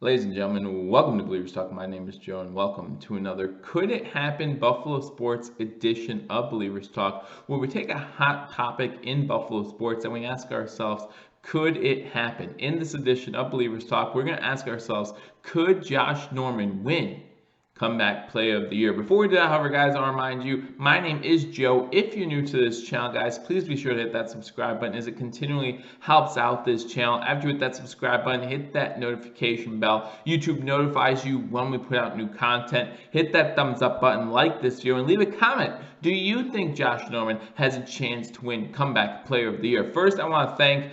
Ladies and gentlemen, welcome to Believers Talk. My name is Joe, and welcome to another Could It Happen Buffalo Sports edition of Believers Talk, where we take a hot topic in Buffalo sports and we ask ourselves, could it happen? In this edition of Believers Talk, we're going to ask ourselves, could Josh Norman win Comeback Player of the Year? Before we do that, however, guys, I'll remind you, my name is Joe. If you're new to this channel, guys, please be sure to hit that subscribe button as it continually helps out this channel. After you hit that subscribe button, hit that notification bell. YouTube notifies you when we put out new content. Hit that thumbs up button, like this video, and leave a comment. Do you think Josh Norman has a chance to win Comeback Player of the Year? First, I want to thank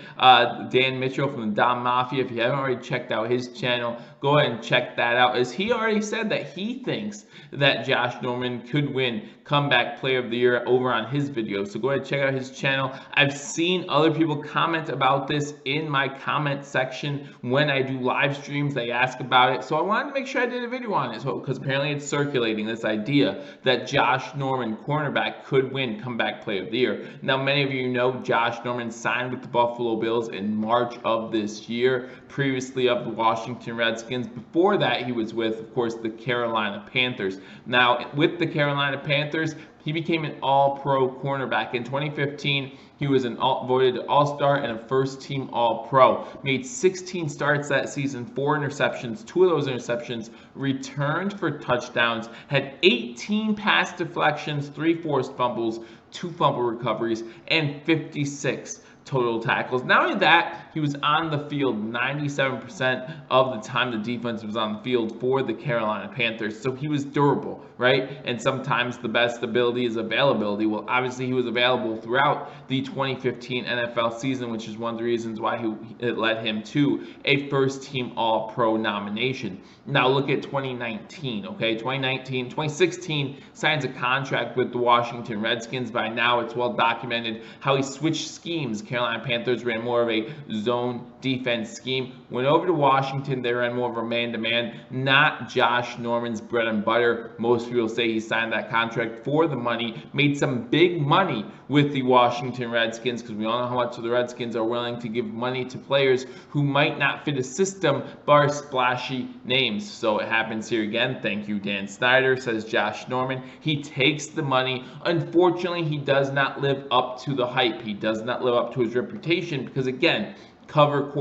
Dan Mitchell from the Dom Mafia. If you haven't already checked out his channel, go ahead and check that out, as he already said that he thinks that Josh Norman could win Comeback Player of the Year over on his video. So go ahead and check out his channel. I've seen other people comment about this in my comment section when I do live streams. They ask about it. So I wanted to make sure I did a video on it, because apparently it's circulating, this idea that Josh Norman, cornerback, could win Comeback Player of the Year. Now, many of you know Josh Norman signed with the Buffalo Bills in March of this year, previously of the Washington Redskins. Before that, he was with, of course, the Carolina Panthers. Now, with the Carolina Panthers, he became an all-pro cornerback. In 2015, he was voted all-star and a first-team all-pro. Made 16 starts that season, 4 interceptions. 2 of those interceptions returned for touchdowns. Had 18 pass deflections, 3 forced fumbles, 2 fumble recoveries, and 56 total tackles. Not only that, he was on the field 97% of the time the defense was on the field for the Carolina Panthers. So he was durable, right? And sometimes the best ability is availability. Well, obviously he was available throughout the 2015 NFL season, which is one of the reasons why it led him to a first-team All-Pro nomination. Now look at 2019, okay? 2016 signs a contract with the Washington Redskins. By now it's well documented how he switched schemes. Carolina Panthers ran more of a zone defense scheme. Went over to Washington, they ran more of a man-to-man, not Josh Norman's bread and butter. Most people say he signed that contract for the money, made some big money with the Washington Redskins, because we all know how much the Redskins are willing to give money to players who might not fit a system but are splashy names. So it happens here again. Thank you, Dan Snyder, says Josh Norman. He takes the money. Unfortunately, he does not live up to the hype. He does not live up to his reputation, because again,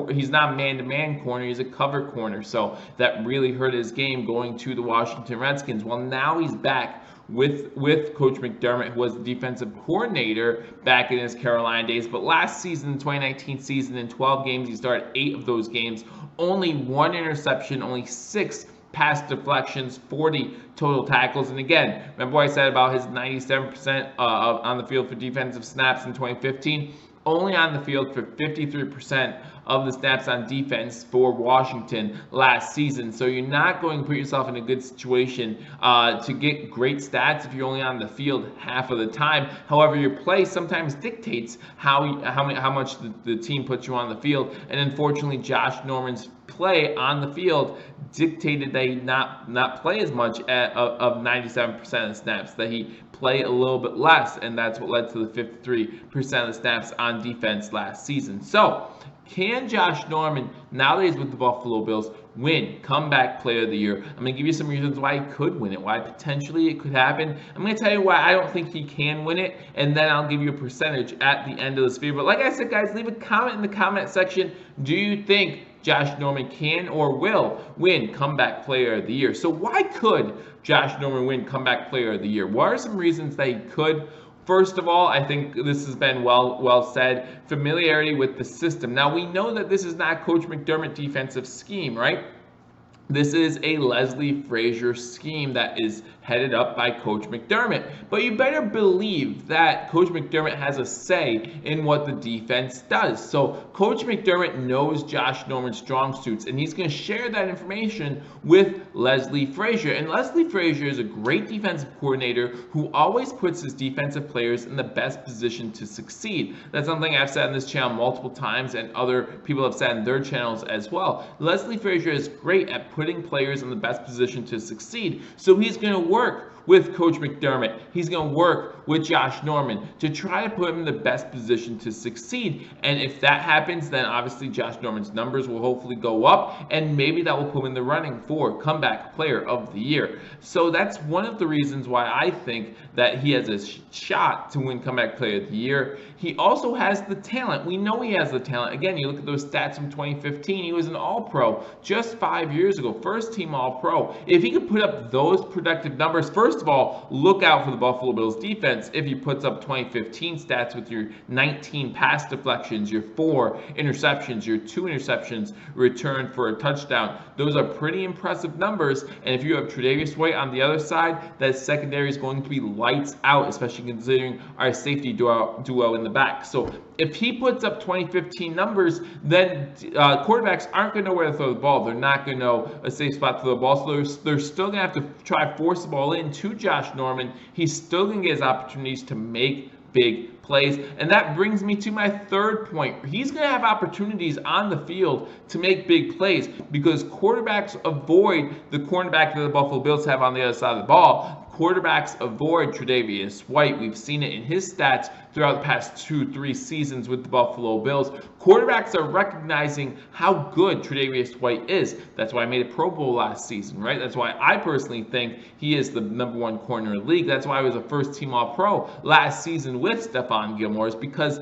he's not man-to-man corner, he's a cover corner. So that really hurt his game going to the Washington Redskins. Well, now he's back with Coach McDermott, who was the defensive coordinator back in his Carolina days. But last season, the 2019 season, in 12 games, he started 8 of those games. Only 1 interception, only 6 pass deflections, 40 total tackles. And again, remember what I said about his 97% on the field for defensive snaps in 2015? Only on the field for 53% of the snaps on defense for Washington last season. So you're not going to put yourself in a good situation to get great stats if you're only on the field half of the time. However, your play sometimes dictates how much the team puts you on the field. And unfortunately, Josh Norman's play on the field dictated that he not play as much of 97% of the snaps, that he play a little bit less, and that's what led to the 53% of the snaps on defense last season. So can Josh Norman, now that he's with the Buffalo Bills, win Comeback Player of the Year? I'm going to give you some reasons why he could win it, why potentially it could happen. I'm going to tell you why I don't think he can win it, and then I'll give you a percentage at the end of this video. But like I said, guys, leave a comment in the comment section. Do you think Josh Norman can or will win Comeback Player of the Year? So why could Josh Norman win Comeback Player of the Year? What are some reasons that he could? First of all, I think this has been well said, familiarity with the system. Now, we know that this is not Coach McDermott's defensive scheme, right? This is a Leslie Frazier scheme that is headed up by Coach McDermott. But you better believe that Coach McDermott has a say in what the defense does. So Coach McDermott knows Josh Norman's strong suits, and he's going to share that information with Leslie Frazier. And Leslie Frazier is a great defensive coordinator who always puts his defensive players in the best position to succeed. That's something I've said on this channel multiple times, and other people have said in their channels as well. Leslie Frazier is great at putting players in the best position to succeed. So he's going to work with Coach McDermott. He's going to work with Josh Norman to try to put him in the best position to succeed. And if that happens, then obviously Josh Norman's numbers will hopefully go up, and maybe that will put him in the running for comeback player of the year. So that's one of the reasons why I think that he has a shot to win comeback player of the year. He also has the talent. We know he has the talent. Again, you look at those stats from 2015. He was an All-Pro just 5 years ago, first team All-Pro. If he could put up those productive numbers, first of all, look out for the Buffalo Bills defense. If he puts up 2015 stats with your 19 pass deflections, your 4 interceptions, your 2 interceptions returned for a touchdown, those are pretty impressive numbers. And if you have Tre'Davious White on the other side, that secondary is going to be lights out, especially considering our safety duo in the back. So if he puts up 2015 numbers, then quarterbacks aren't going to know where to throw the ball. They're not going to know a safe spot to throw the ball. So they're still going to have to try to force the ball in to Josh Norman. He's still going to get his opportunities to make big plays. And that brings me to my third point. He's going to have opportunities on the field to make big plays because quarterbacks avoid the cornerback that the Buffalo Bills have on the other side of the ball. Quarterbacks avoid Tre'Davious White. We've seen it in his stats throughout the past 2-3 seasons with the Buffalo Bills. Quarterbacks are recognizing how good Tre'Davious White is. That's why I made a Pro Bowl last season, right? That's why I personally think he is the #1 corner in the league. That's why I was a first-team All-Pro last season with Stephon Gilmore, is because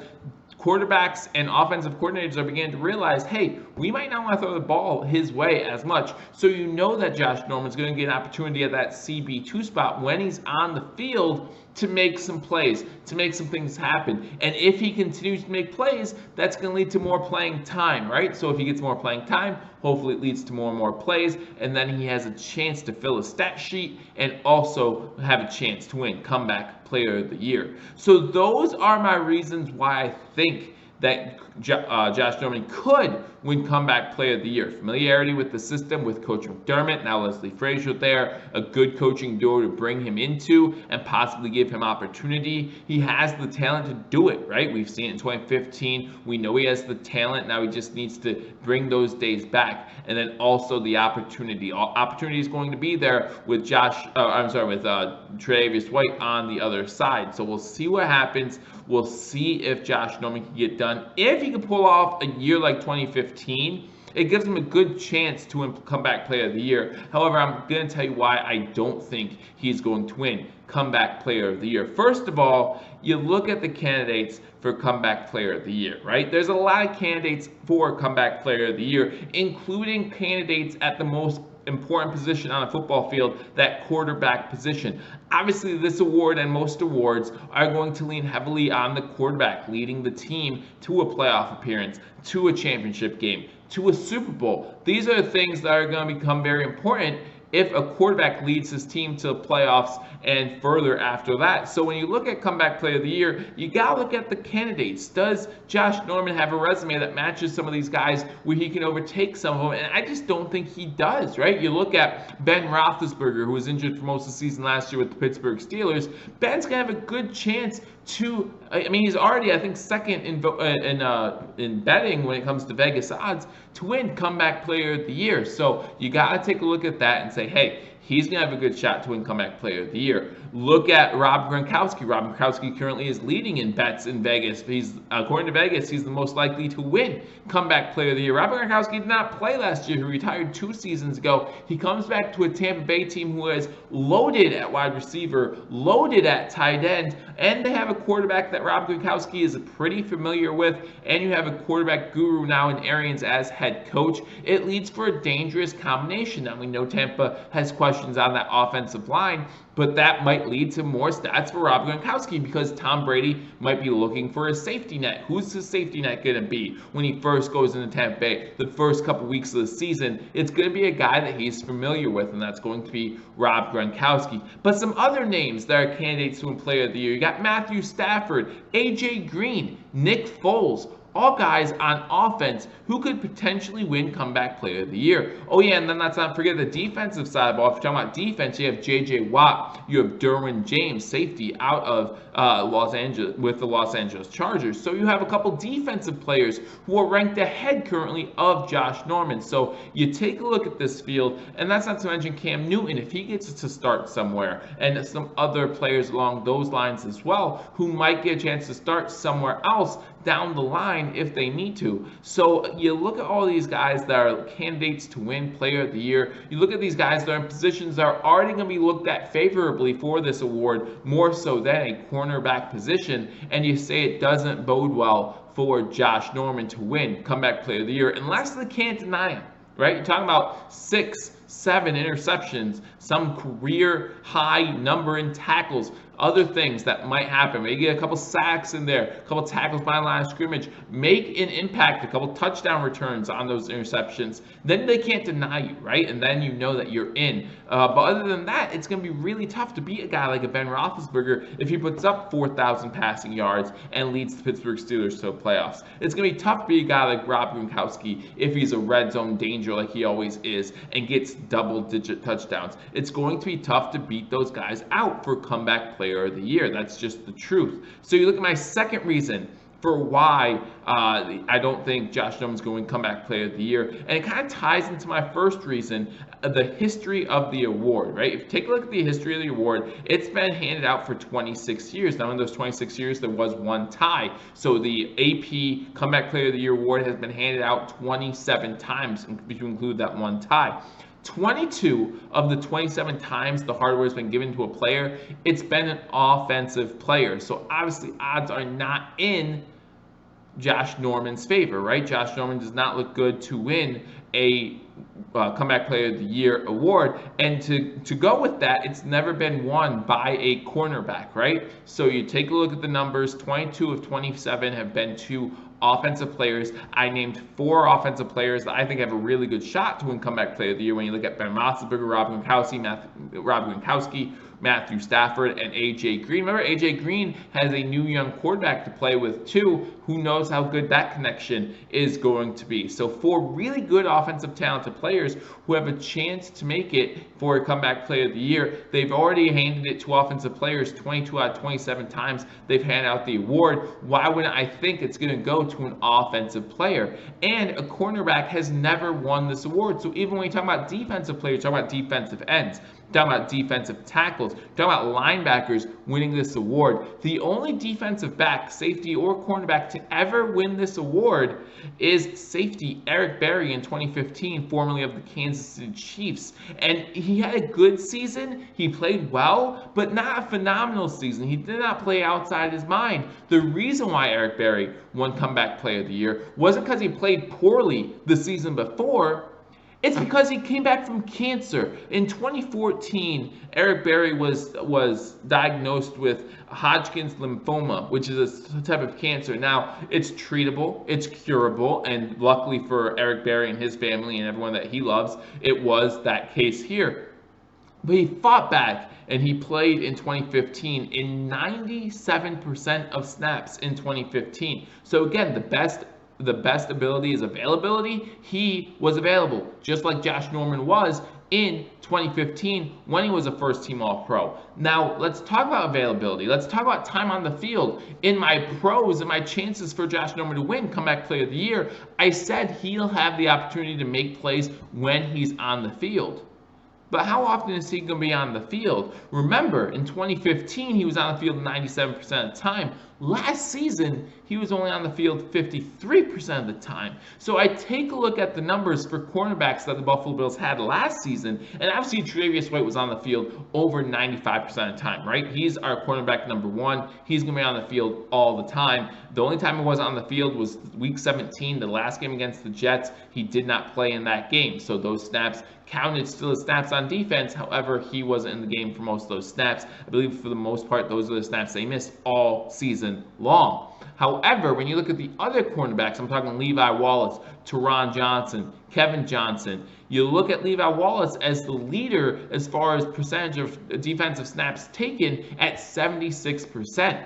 quarterbacks and offensive coordinators are beginning to realize, hey, we might not want to throw the ball his way as much. So you know that Josh Norman's going to get an opportunity at that CB2 spot when he's on the field to make some plays, to make some things happen. And if he continues to make plays, that's going to lead to more playing time, right? So if he gets more playing time, hopefully it leads to more and more plays, and then he has a chance to fill a stat sheet and also have a chance to win comeback player of the year. So those are my reasons why I think that Josh Norman could win comeback player of the year. Familiarity with the system with Coach McDermott, now Leslie Frazier there, a good coaching duo to bring him into and possibly give him opportunity. He has the talent to do it, right? We've seen it in 2015. We know he has the talent. Now he just needs to bring those days back. And then also the opportunity. Opportunity is going to be there with Tre'Davious White on the other side. So we'll see what happens. We'll see if Josh Norman can get done. If he can pull off a year like 2015, it gives him a good chance to win comeback player of the year. However, I'm going to tell you why I don't think he's going to win comeback player of the year. First of all, you look at the candidates for comeback player of the year, right? There's a lot of candidates for comeback player of the year, including candidates at the most important position on a football field, that quarterback position. Obviously, this award and most awards are going to lean heavily on the quarterback leading the team to a playoff appearance, to a championship game, to a Super Bowl. These are the things that are going to become very important if a quarterback leads his team to the playoffs and further after that. So when you look at comeback player of the year, you got to look at the candidates. Does Josh Norman have a resume that matches some of these guys where he can overtake some of them? And I just don't think he does, right? You look at Ben Roethlisberger, who was injured for most of the season last year with the Pittsburgh Steelers. Ben's going to have a good chance to, I mean, he's already, I think, second in betting when it comes to Vegas odds to win comeback player of the year. So you got to take a look at that and say, hey, he's going to have a good shot to win comeback player of the year. Look at Rob Gronkowski. Rob Gronkowski currently is leading in bets in Vegas. According to Vegas, he's the most likely to win comeback player of the year. Rob Gronkowski did not play last year. He retired 2 seasons ago. He comes back to a Tampa Bay team who is loaded at wide receiver, loaded at tight end, and they have a quarterback that Rob Gronkowski is pretty familiar with, and you have a quarterback guru now in Arians as head coach. It leads for a dangerous combination. Now, we know Tampa has questions on that offensive line, but that might lead to more stats for Rob Gronkowski because Tom Brady might be looking for a safety net. Who's his safety net going to be when he first goes into Tampa Bay? The first couple weeks of the season, it's going to be a guy that he's familiar with, and that's going to be Rob Gronkowski. But some other names that are candidates to win player of the year, you got Matthew Stafford, AJ Green, Nick Foles. all guys on offense who could potentially win Comeback Player of the Year. Oh yeah, and then let's not forget the defensive side of the ball. If you're talking about defense, you have J.J. Watt, you have Derwin James, safety out of Los Angeles with the Los Angeles Chargers. So you have a couple defensive players who are ranked ahead currently of Josh Norman. So you take a look at this field, and that's not to mention Cam Newton, if he gets to start somewhere, and some other players along those lines as well, who might get a chance to start somewhere else down the line if they need to. So you look at all these guys that are candidates to win Player of the Year. You look at these guys that are in positions that are already going to be looked at favorably for this award, more so than a cornerback position, and you say it doesn't bode well for Josh Norman to win Comeback Player of the Year, unless they can't deny him. Right? You're talking about 6, 7 interceptions, some career high number in tackles, other things that might happen. Maybe get a couple sacks in there, a couple tackles by the line of scrimmage, make an impact, a couple touchdown returns on those interceptions. Then they can't deny you, right? And then you know that you're in. But other than that, it's going to be really tough to beat a guy like a Ben Roethlisberger if he puts up 4,000 passing yards and leads the Pittsburgh Steelers to the playoffs. It's going to be tough to beat a guy like Rob Gronkowski if he's a red zone danger like he always is and gets double-digit touchdowns. It's going to be tough to beat those guys out for Comeback Player of the Year. That's just the truth. So you look at my second reason for why I don't think Josh Norman's going to Comeback Player of the Year, and it kind of ties into my first reason, the history of the award, right? If you take a look at the history of the award, it's been handed out for 26 years. Now, in those 26 years, there was one tie. So the AP Comeback Player of the Year award has been handed out 27 times, if you include that one tie. 22 of the 27 times the hardware has been given to a player, it's been an offensive player. So obviously odds are not in Josh Norman's favor, right? Josh Norman does not look good to win a Comeback Player of the Year award, and to go with that, it's never been won by a cornerback, right? So you take a look at the numbers, 22 of 27 have been to offensive players. I named 4 offensive players that I think have a really good shot to win Comeback Player of the Year when you look at Ben Roethlisberger, Rob Gronkowski, Matthew Stafford, and A.J. Green. Remember, A.J. Green has a new young quarterback to play with too. Who knows how good that connection is going to be. So 4 really good offensive talented players who have a chance to make it for a Comeback Player of the Year. They've already handed it to offensive players 22 out of 27 times they've handed out the award. Why wouldn't I think it's going to go to an offensive player? And a cornerback has never won this award. So even when you talk about defensive players, talk about defensive ends, talking about defensive tackles, talking about linebackers winning this award. The only defensive back, safety, or cornerback to ever win this award is safety Eric Berry in 2015, formerly of the Kansas City Chiefs. And he had a good season. He played well, but not a phenomenal season. He did not play outside his mind. The reason why Eric Berry won Comeback Player of the Year wasn't because he played poorly the season before. It's because he came back from cancer. In 2014, Eric Berry was diagnosed with Hodgkin's lymphoma, which is a type of cancer. Now, it's treatable, it's curable, and luckily for Eric Berry and his family and everyone that he loves, it was that case here. But he fought back, and he played in 2015 in 97% of snaps in 2015. So again, the best ability is availability. He was available, just like Josh Norman was in 2015 when he was a first-team All-Pro. Now, let's talk about availability. Let's talk about time on the field. In my pros and my chances for Josh Norman to win Comeback Player of the Year, I said he'll have the opportunity to make plays when he's on the field. But how often is he going to be on the field? Remember, in 2015, he was on the field 97% of the time. Last season, he was only on the field 53% of the time. So I take a look at the numbers for cornerbacks that the Buffalo Bills had last season, and obviously Tre'Davious White was on the field over 95% of the time, right? He's our cornerback number 1. He's going to be on the field all the time. The only time he wasn't on the field was Week 17, the last game against the Jets. He did not play in that game, so those snaps counted still as snaps on defense. However, he wasn't in the game for most of those snaps. I believe for the most part, those are the snaps they missed all season long. However, when you look at the other cornerbacks, I'm talking Levi Wallace, Teron Johnson, Kevin Johnson, you look at Levi Wallace as the leader as far as percentage of defensive snaps taken at 76%.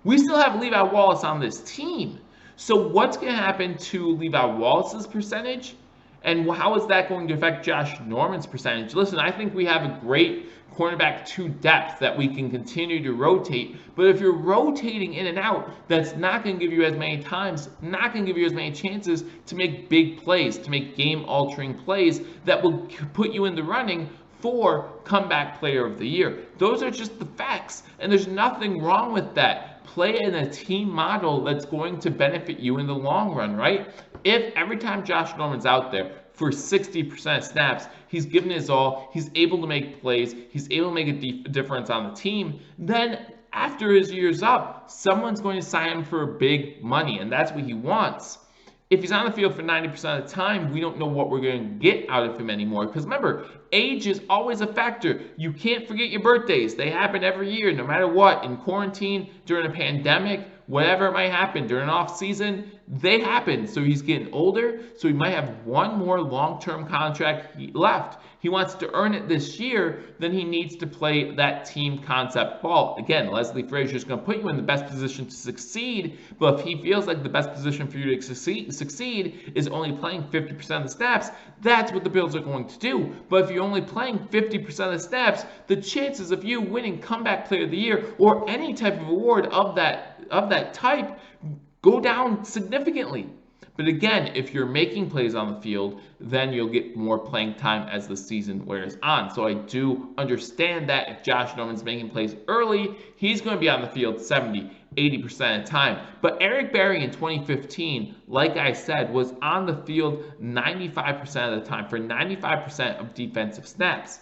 We still have Levi Wallace on this team. So what's going to happen to Levi Wallace's percentage? And how is that going to affect Josh Norman's percentage? Listen, I think we have a great cornerback 2 depth that we can continue to rotate. But if you're rotating in and out, that's not going to give you as many times, not going to give you as many chances to make big plays, to make game-altering plays that will put you in the running for comeback player of the year. Those are just the facts, and there's nothing wrong with that. Play in a team model that's going to benefit you in the long run, right? If every time Josh Norman's out there for 60% of snaps, he's given his all, he's able to make plays, he's able to make a difference on the team, then after his year's up, someone's going to sign him for big money, and that's what he wants. If he's on the field for 90% of the time, we don't know what we're going to get out of him anymore. Because remember, age is always a factor. You can't forget your birthdays. They happen every year, no matter what. In quarantine, during a pandemic, whatever it might happen, during an off season, they happen. So he's getting older, so he might have one more long-term contract left. He wants to earn it this year, then he needs to play that team concept ball. Again, Leslie Frazier is going to put you in the best position to succeed, but if he feels like the best position for you to succeed is only playing 50% of the snaps, that's what the Bills are going to do. But if you're only playing 50% of the snaps, the chances of you winning comeback player of the year or any type of award of that type go down significantly. But again, if you're making plays on the field, then you'll get more playing time as the season wears on. So I do understand that if Josh Norman's making plays early, he's going to be on the field 70, 80% of the time. But Eric Berry in 2015, like I said, was on the field 95% of the time for 95% of defensive snaps.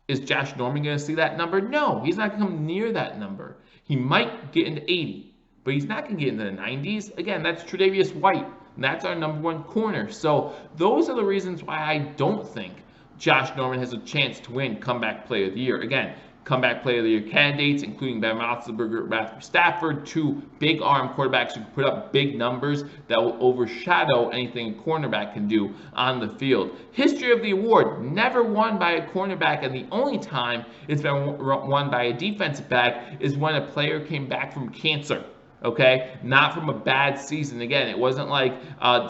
Is Josh Norman going to see that number? No, he's not going to come near that number. He might get into 80, but he's not going to get into the 90s. Again, that's Tre'Davious White. And that's our number 1 corner. So those are the reasons why I don't think Josh Norman has a chance to win comeback player of the year. Again, comeback player of the year candidates, including Ben Roethlisberger, Matthew Stafford, 2 big arm quarterbacks who can put up big numbers that will overshadow anything a cornerback can do on the field. History of the award, never won by a cornerback, and the only time it's been won by a defensive back is when a player came back from cancer. Okay, not from a bad season. Again, it wasn't like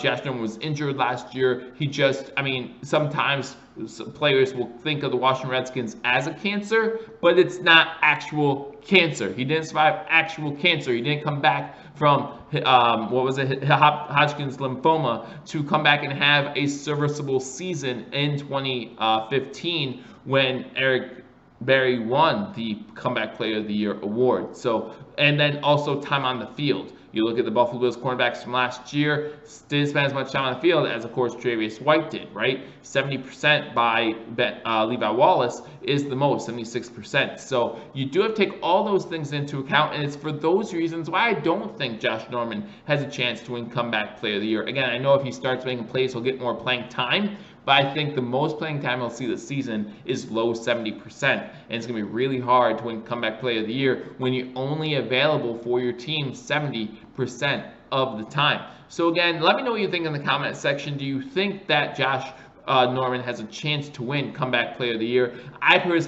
Josh Norman was injured last year. Sometimes players will think of the Washington Redskins as a cancer, but it's not actual cancer. He didn't survive actual cancer. He didn't come back from, Hodgkin's lymphoma to come back and have a serviceable season in 2015 when Eric Berry won the Comeback Player of the Year award. So, and then also time on the field. You look at the Buffalo Bills cornerbacks from last year, didn't spend as much time on the field as, of course, Tre'Davious White did, right? 70% by Levi Wallace is the most, 76%. So you do have to take all those things into account, and it's for those reasons why I don't think Josh Norman has a chance to win Comeback Player of the Year. Again, I know if he starts making plays, he'll get more playing time, but I think the most playing time he'll see this season is low 70%. And it's going to be really hard to win Comeback Player of the Year when you're only available for your team 70% of the time. So again, let me know what you think in the comment section. Do you think that Josh Norman has a chance to win Comeback Player of the Year? I put his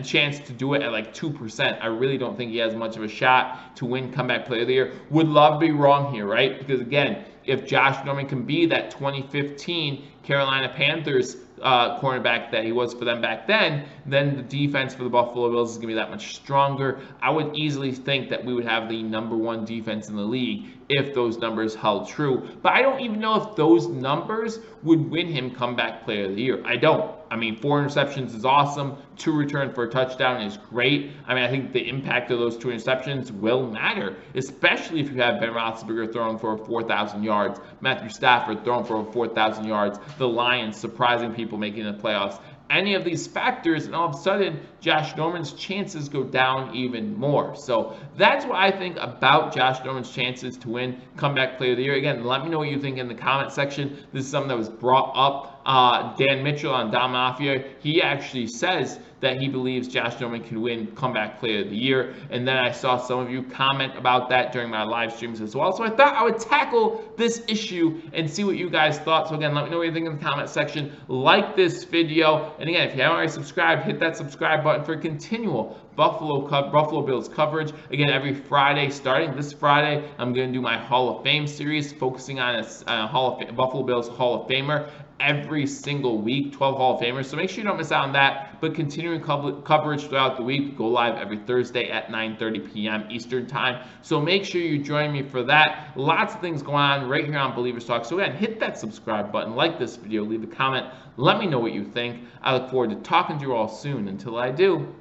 chance to do it at like 2%. I really don't think he has much of a shot to win Comeback Player of the Year. Would love to be wrong here, right? Because again, if Josh Norman can be that 2015 Carolina Panthers cornerback that he was for them back then the defense for the Buffalo Bills is going to be that much stronger. I would easily think that we would have the #1 defense in the league if those numbers held true. But I don't even know if those numbers would win him Comeback Player of the Year. I don't. I mean, 4 interceptions is awesome. 2 returns for a touchdown is great. I mean, I think the impact of those 2 interceptions will matter, especially if you have Ben Roethlisberger throwing for 4,000 yards, Matthew Stafford throwing for 4,000 yards, the Lions surprising people making the playoffs. Any of these factors, and all of a sudden, Josh Norman's chances go down even more. So that's what I think about Josh Norman's chances to win Comeback Player of the Year. Again, let me know what you think in the comment section. This is something that was brought up. Dan Mitchell on Don Mafia, he actually says that he believes Josh Norman can win Comeback Player of the Year. And then I saw some of you comment about that during my live streams as well. So I thought I would tackle this issue and see what you guys thought. So again, let me know what you think in the comment section. Like this video. And again, if you haven't already subscribed, hit that subscribe button for continual Buffalo Bills coverage. Again, every Friday, starting this Friday, I'm going to do my Hall of Fame series, focusing on a Buffalo Bills Hall of Famer every single week, 12 Hall of Famers. So make sure you don't miss out on that. But continuing coverage throughout the week, go live every Thursday at 9:30 p.m. Eastern Time. So make sure you join me for that. Lots of things going on right here on Believers Talk. So again, hit that subscribe button, like this video, leave a comment, let me know what you think. I look forward to talking to you all soon. Until I do,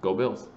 go Bills.